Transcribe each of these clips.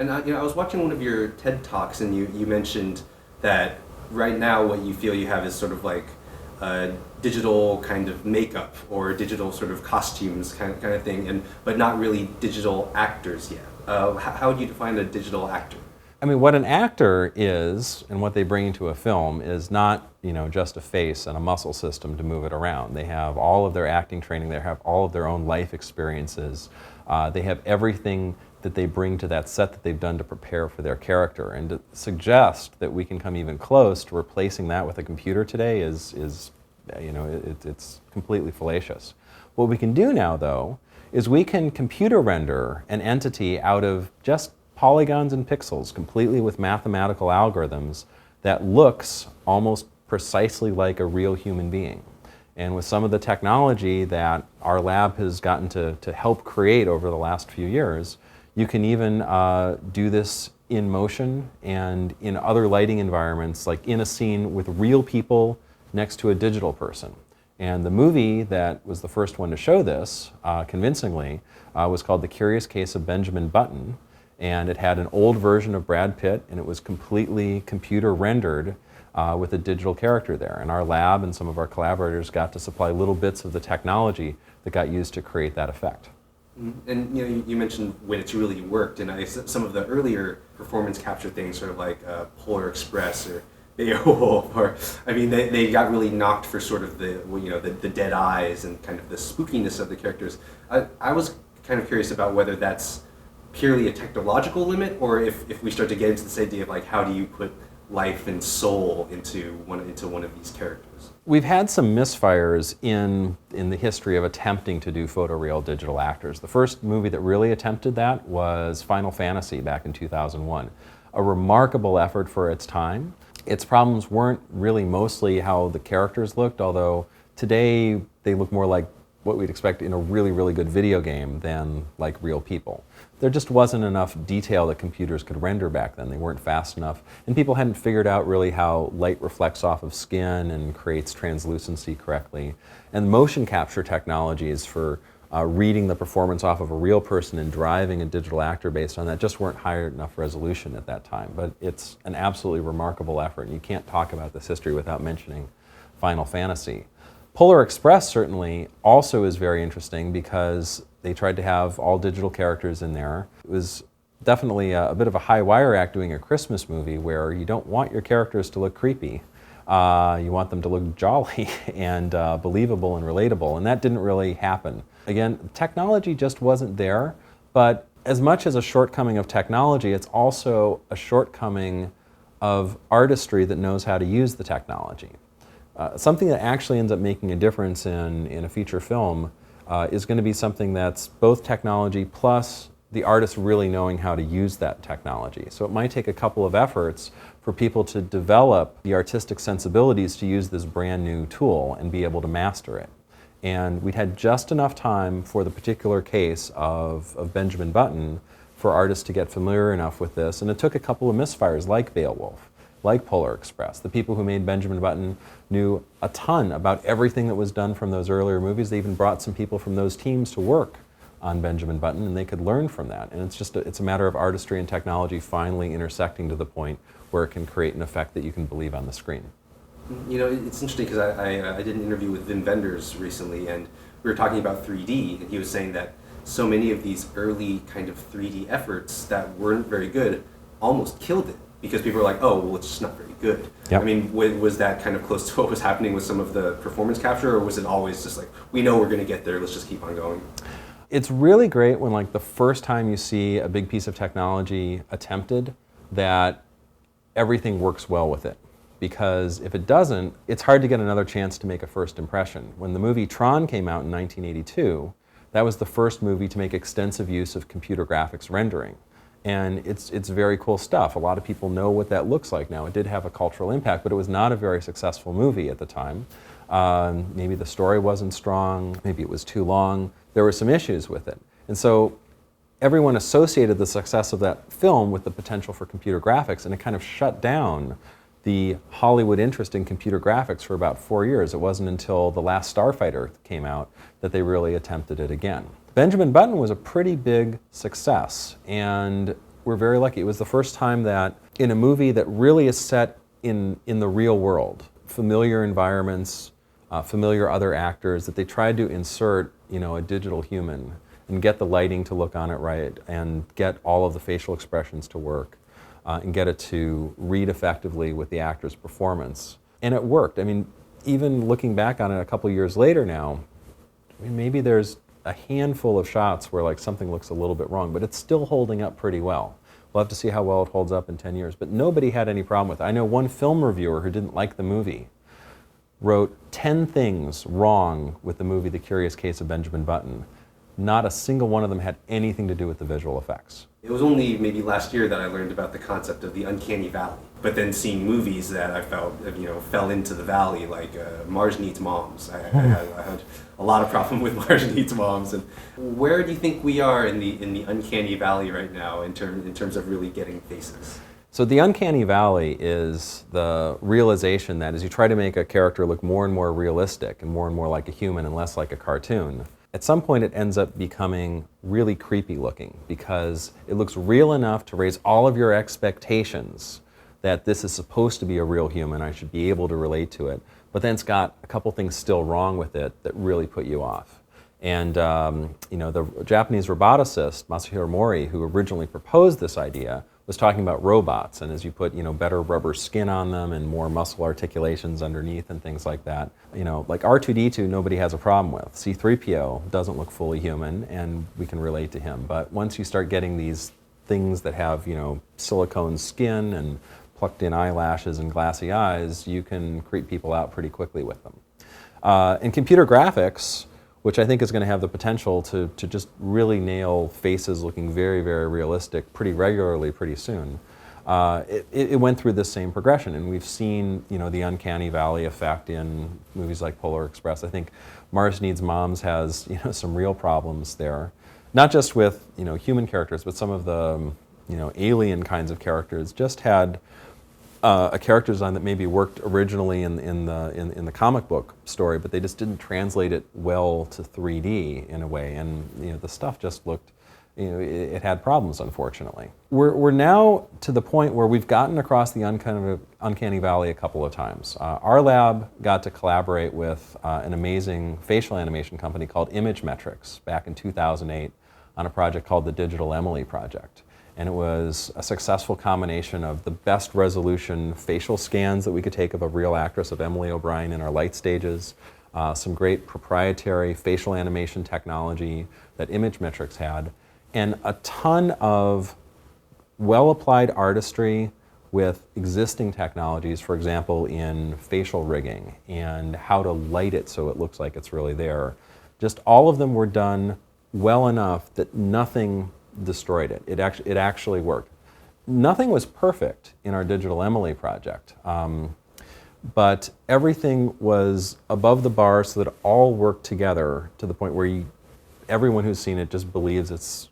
And I was watching one of your TED Talks, and you mentioned that right now what you feel you have is sort of like digital kind of makeup or digital sort of costumes kind of thing, but not really digital actors yet. How would you define a digital actor? I mean, what an actor is and what they bring into a film is not, just a face and a muscle system to move it around. They have all of their acting training, they have all of their own life experiences. They have everything that they bring to that set that they've done to prepare for their character. And to suggest that we can come even close to replacing that with a computer today is it's completely fallacious. What we can do now, though, is we can computer render an entity out of just polygons and pixels, completely with mathematical algorithms, that looks almost precisely like a real human being. And with some of the technology that our lab has gotten to help create over the last few years, you can even do this in motion and in other lighting environments, like in a scene with real people next to a digital person. And the movie that was the first one to show this convincingly was called The Curious Case of Benjamin Button. And it had an old version of Brad Pitt, and it was completely computer rendered with a digital character there. And our lab and some of our collaborators got to supply little bits of the technology that got used to create that effect. And you mentioned when it's really worked, and some of the earlier performance capture things, sort of like Polar Express or Beowulf, or they got really knocked for sort of the dead eyes and kind of the spookiness of the characters. I was kind of curious about whether that's purely a technological limit, or if we start to get into this idea of like how do you put life and soul into one of these characters. We've had some misfires in the history of attempting to do photoreal digital actors. The first movie that really attempted that was Final Fantasy back in 2001. A remarkable effort for its time. Its problems weren't really mostly how the characters looked, although today they look more like what we'd expect in a really, really good video game than like real people. There just wasn't enough detail that computers could render back then. They weren't fast enough, and people hadn't figured out really how light reflects off of skin and creates translucency correctly. And motion capture technologies for reading the performance off of a real person and driving a digital actor based on that just weren't high enough resolution at that time. But it's an absolutely remarkable effort, and you can't talk about this history without mentioning Final Fantasy. Polar Express certainly also is very interesting because they tried to have all digital characters in there. It was definitely a bit of a high wire act doing a Christmas movie where you don't want your characters to look creepy. You want them to look jolly and believable and relatable, and that didn't really happen. Again, technology just wasn't there, but as much as a shortcoming of technology, it's also a shortcoming of artistry that knows how to use the technology. Something that actually ends up making a difference in a feature film is going to be something that's both technology plus the artist really knowing how to use that technology. So it might take a couple of efforts for people to develop the artistic sensibilities to use this brand new tool and be able to master it. And we'd had just enough time for the particular case of Benjamin Button for artists to get familiar enough with this, and it took a couple of misfires like Beowulf, like Polar Express. The people who made Benjamin Button knew a ton about everything that was done from those earlier movies. They even brought some people from those teams to work on Benjamin Button, and they could learn from that. And it's a matter of artistry and technology finally intersecting to the point where it can create an effect that you can believe on the screen. It's interesting because I did an interview with Wim Wenders recently, and we were talking about 3D, and he was saying that so many of these early kind of 3D efforts that weren't very good almost killed it, because people were like, oh, well, it's just not very good. Yep. I mean, was that kind of close to what was happening with some of the performance capture, or was it always just like, we know we're going to get there, let's just keep on going? It's really great when, like, the first time you see a big piece of technology attempted, that everything works well with it. Because if it doesn't, it's hard to get another chance to make a first impression. When the movie Tron came out in 1982, that was the first movie to make extensive use of computer graphics rendering. And it's very cool stuff. A lot of people know what that looks like now. It did have a cultural impact, but it was not a very successful movie at the time. Maybe the story wasn't strong, maybe it was too long. There were some issues with it. And so everyone associated the success of that film with the potential for computer graphics, and it kind of shut down the Hollywood interest in computer graphics for about 4 years. It wasn't until The Last Starfighter came out that they really attempted it again. Benjamin Button was a pretty big success, and we're very lucky. It was the first time that in a movie that really is set in the real world, familiar environments, familiar other actors, that they tried to insert, a digital human and get the lighting to look on it right and get all of the facial expressions to work and get it to read effectively with the actor's performance. And it worked. I mean, even looking back on it a couple years later now, maybe there's a handful of shots where something looks a little bit wrong, but it's still holding up pretty well. We'll have to see how well it holds up in 10 years. But nobody had any problem with it. I know one film reviewer who didn't like the movie wrote 10 things wrong with the movie The Curious Case of Benjamin Button. Not a single one of them had anything to do with the visual effects. It was only maybe last year that I learned about the concept of the Uncanny Valley. But then seeing movies that I felt, fell into the valley, like Mars Needs Moms. I had a lot of problem with Mars Needs Moms. And where do you think we are in the Uncanny Valley right now in terms of really getting faces? So the Uncanny Valley is the realization that as you try to make a character look more and more realistic and more like a human and less like a cartoon, at some point it ends up becoming really creepy looking because it looks real enough to raise all of your expectations that this is supposed to be a real human, I should be able to relate to it, but then it's got a couple things still wrong with it that really put you off. And the Japanese roboticist, Masahiro Mori, who originally proposed this idea, was talking about robots, and as you put better rubber skin on them and more muscle articulations underneath and things like that, like R2-D2 nobody has a problem with. C-3PO doesn't look fully human and we can relate to him, but once you start getting these things that have silicone skin and plucked in eyelashes and glassy eyes, you can creep people out pretty quickly with them. And computer graphics, which I think is going to have the potential to just really nail faces looking very, very realistic pretty regularly pretty soon. It went through this same progression, and we've seen the Uncanny Valley effect in movies like Polar Express. I think Mars Needs Moms has some real problems there, not just with human characters, but some of the alien kinds of characters just had a character design that maybe worked originally in the comic book story, but they just didn't translate it well to 3D in a way, and the stuff just looked, it had problems, unfortunately. We're now to the point where we've gotten across the Uncanny Valley a couple of times. Our lab got to collaborate with an amazing facial animation company called Image Metrics back in 2008 on a project called the Digital Emily Project. And it was a successful combination of the best resolution facial scans that we could take of a real actress, of Emily O'Brien in our light stages, some great proprietary facial animation technology that Image Metrics had, and a ton of well-applied artistry with existing technologies, for example, in facial rigging and how to light it so it looks like it's really there. Just all of them were done well enough that nothing destroyed it. It actually worked. Nothing was perfect in our Digital Emily project, but everything was above the bar so that it all worked together to the point where everyone who's seen it just believes it's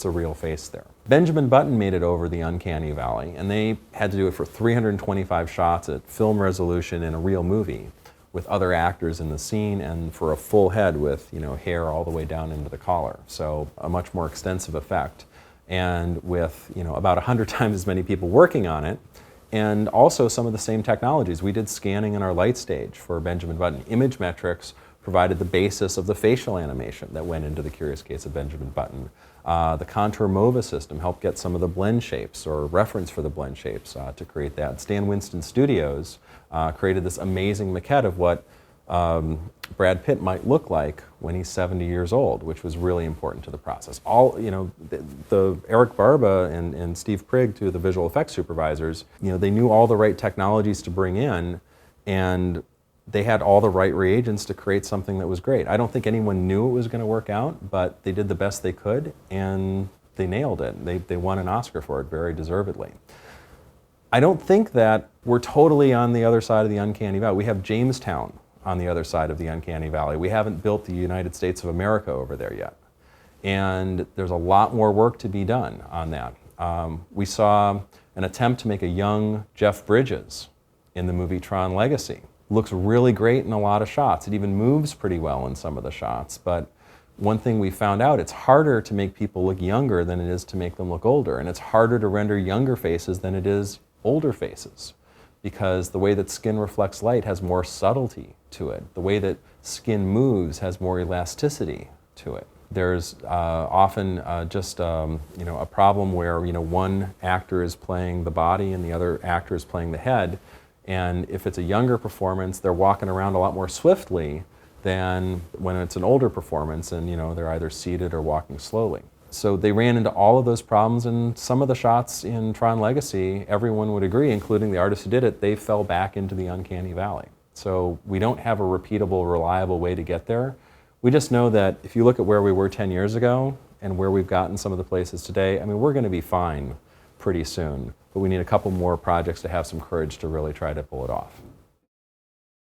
a real face there. Benjamin Button made it over the Uncanny Valley, and they had to do it for 325 shots at film resolution in a real movie with other actors in the scene, and for a full head with hair all the way down into the collar. So a much more extensive effect, and with about 100 times as many people working on it, and also some of the same technologies. We did scanning in our light stage for Benjamin Button. Image Metrics provided the basis of the facial animation that went into The Curious Case of Benjamin Button. The Contour MOVA system helped get some of the blend shapes or reference for the blend shapes to create that. Stan Winston Studios created this amazing maquette of what Brad Pitt might look like when he's 70 years old, which was really important to the process. The Eric Barba and Steve Prigg, two of the visual effects supervisors, they knew all the right technologies to bring in, and they had all the right reagents to create something that was great. I don't think anyone knew it was going to work out, but they did the best they could, and they nailed it. They won an Oscar for it, very deservedly. I don't think that we're totally on the other side of the Uncanny Valley. We have Jamestown on the other side of the Uncanny Valley. We haven't built the United States of America over there yet. And there's a lot more work to be done on that. We saw an attempt to make a young Jeff Bridges in the movie Tron Legacy. Looks really great in a lot of shots. It even moves pretty well in some of the shots, but one thing we found out, it's harder to make people look younger than it is to make them look older. And it's harder to render younger faces than it is older faces, because the way that skin reflects light has more subtlety to it. The way that skin moves has more elasticity to it. There's often just a problem where one actor is playing the body and the other actor is playing the head, and if it's a younger performance, they're walking around a lot more swiftly than when it's an older performance and they're either seated or walking slowly. So they ran into all of those problems, and some of the shots in Tron Legacy, everyone would agree, including the artists who did it, they fell back into the uncanny valley. So we don't have a repeatable, reliable way to get there. We just know that if you look at where we were 10 years ago and where we've gotten some of the places today, I mean, we're going to be fine pretty soon, but we need a couple more projects to have some courage to really try to pull it off.